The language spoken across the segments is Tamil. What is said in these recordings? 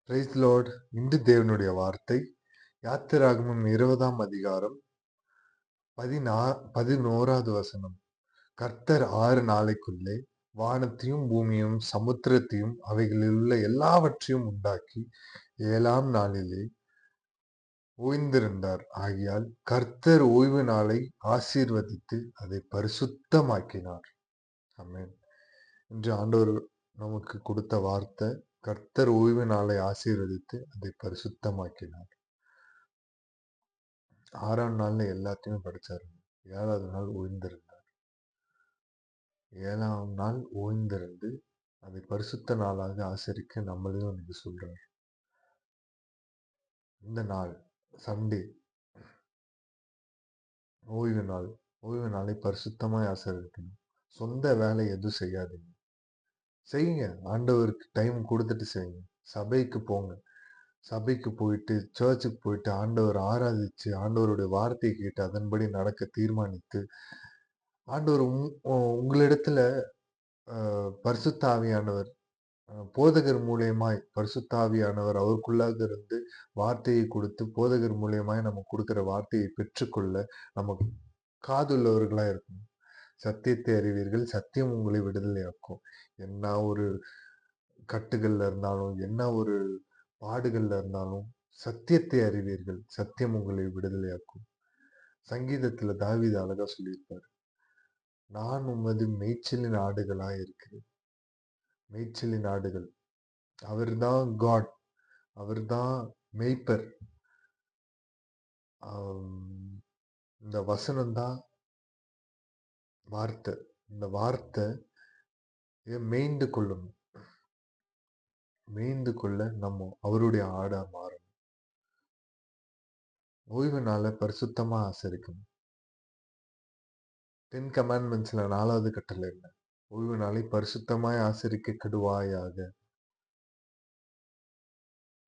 Price Lord. இன்று தேவனுடைய வார்த்தை யாத்திராகமம் 20ஆம் அதிகாரம் 11வது வசனம். கர்த்தர் 6 நாளைக்குள்ளே வானத்தையும் பூமியும் சமுத்திரத்தையும் அவைகளில் உள்ள எல்லாவற்றையும் உண்டாக்கி 7ஆம் நாளிலே ஓய்ந்திருந்தார். ஆகையால் கர்த்தர் ஓய்வு நாளை ஆசீர்வதித்து அதை பரிசுத்தமாக்கினார். ஆமென். இன்று ஆண்டவர் நமக்கு கொடுத்த வார்த்தை, கர்த்தர் ஓய்வு நாளை ஆசீர்வதித்து அதை பரிசுத்தமாக்கினார். 6ஆம் நாள்ல எல்லாத்தையுமே படைச்சாரு. 7வது நாள் ஓய்ந்திருந்தார். 7ஆம் நாள் ஓய்ந்திருந்து அதை பரிசுத்த நாளாக ஆசரிக்க நம்மளையும் இன்னைக்கு சொல்றார். இந்த நாள் சண்டே ஓய்வு நாள். ஓய்வு நாளை பரிசுத்தமாய் ஆசரிக்கணும். சொந்த வேலை எதுவும் செய்யாதீங்க. செய்யுங்க. ஆண்டவருக்கு டைம் கொடுத்துட்டு செய்யுங்க. சபைக்கு போங்க. சபைக்கு போயிட்டு சர்ச்சுக்கு போயிட்டு ஆண்டவர் ஆராதிச்சு ஆண்டவருடைய வார்த்தையை கேட்டு அதன்படி நடக்க தீர்மானித்து ஆண்டவர் உங்களிடத்துல பரிசுத்த ஆவியானவர் போதகர் மூலியமாய் பரிசுத்த ஆவியானவர் அவருக்குள்ளாக இருந்து வார்த்தையை கொடுத்து போதகர் மூலியமாய் நம்ம கொடுக்கிற வார்த்தையை பெற்றுக்கொள்ள நம்ம காதுள்ளவர்களா இருக்கணும். சத்தியத்தை அறிவீர்கள், சத்தியம் உங்களை விடுதலையாக்கும். என்ன ஒரு கட்டுகள்ல இருந்தாலும் என்ன ஒரு பாடுகள்ல இருந்தாலும் சத்தியத்தை அறிவீர்கள், சத்தியம் உங்களை விடுதலையாக்கும். சங்கீதத்துல தாவீது அழகா சொல்லியிருப்பாரு, நான் உமது மேய்ச்சலின் ஆடுகளாய் இருக்கிறேன். மேய்ச்சலின் ஆடுகள். அவர்தான் காட். அவர்தான் மேய்ப்பர். இந்த வசனம் தான் வார்த்தை. இந்த வார்த்தை மேய்ந்து கொள்ளணும். மேய்ந்து கொள்ள நம்ம அவருடைய ஆடா மாறணும். ஓய்வு நாளை பரிசுத்தமா ஆசரிக்கணும். 10 கமாண்ட்மெண்ட்ஸ்ல 4வது கட்டளை என்ன? ஓய்வு நாளை பரிசுத்தமாய் ஆசரிக்க கெடுவாயாக.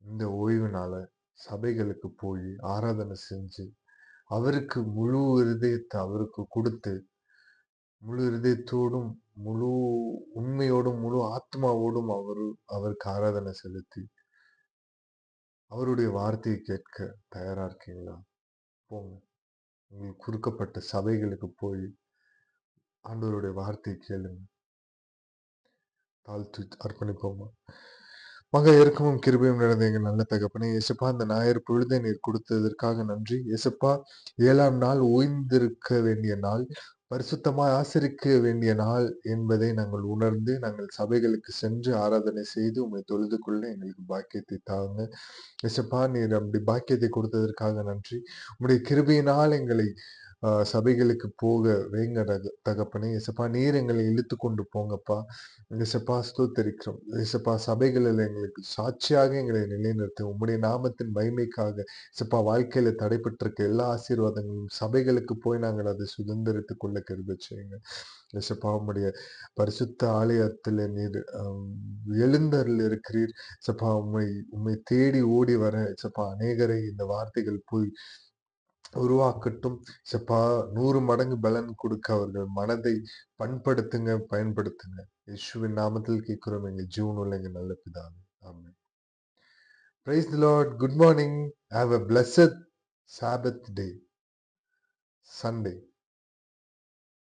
இந்த ஓய்வு நாளை சபைகளுக்கு போய் ஆராதனை செஞ்சு அவருக்கு முழு இருதயத்தை அவருக்கு கொடுத்து முழு இருதயத்தோடும் முழு உண்மையோடும் முழு ஆத்மாவோடும் அவருக்கு ஆராதனை செலுத்தி அவருடைய வார்த்தையை கேட்க தயாரா இருக்கீங்களா? போங்க. உங்களுக்கு கொடுக்கப்பட்ட சபைகளுக்கு போய் ஆண்டவருடைய வார்த்தையை கேளுங்க. தாழ்த்து அர்ப்பணிப்போமா. மக இறக்கமும் கிருபையும் நடந்த எங்க நல்ல தகப்பனே, இயேசுப்பா, இந்த ஞாயிறு பொழுதை நீர் கொடுத்ததற்காக நன்றி. இயேசுப்பா, 7ஆம் நாள் ஓய்ந்திருக்க வேண்டிய நாள், பரிசுத்தமாய் ஆசரிக்க வேண்டிய நாள் என்பதை நாங்கள் உணர்ந்து நாங்கள் சபைகளுக்கு சென்று ஆராதனை செய்து உம்மை தொழுது கொள்ள எங்களுக்கு பாக்கியத்தை தாங்க. இயேசுப்பா, நீர் அப்படி பாக்கியத்தை கொடுத்ததற்காக நன்றி. உம்முடைய கிருபையினால் எங்களை சபைகளுக்கு போக வேங்க தகப்பனே. இயேசுப்பா, நீர் எங்களை இழுத்து கொண்டு போங்கப்பா. இயேசுப்பா, ஸ்தோத்தரிக்கிறோம். இயேசுப்பா, சபைகளில் எங்களுக்கு சாட்சியாக எங்களை நிலைநிறுத்த உம்முடைய நாமத்தின் மகிமைக்காக இயேசுப்பா, வாழ்க்கையில தடைப்பட்டிருக்க எல்லா ஆசீர்வாதங்களும் சபைகளுக்கு போய் நாங்கள் அதை சுதந்திரித்துக் கொள்ள கிருபை செய்யுங்க. இயேசுப்பா, உம்முடைய பரிசுத்த ஆலயத்தில் நீர் எழுந்தருள் இருக்கிறீர். இயேசுப்பா, உம்மை தேடி ஓடி வர இயேசுப்பா அநேகரை இந்த வார்த்தைகள் போய் உருவாக்கட்டும். இயேசுப்பா, 100 மடங்கு பலன் கொடுக்க அவர்கள் மனதை பண்படுத்துங்க, பயன்படுத்துங்க. இயேசுவின் நாமத்தில் கேட்கிறோம் எங்க ஜீவனுள்ள எங்க நல்ல பிதாவே. ஆமென். Praise the Lord. Good morning. Have a blessed Sabbath day. Sunday.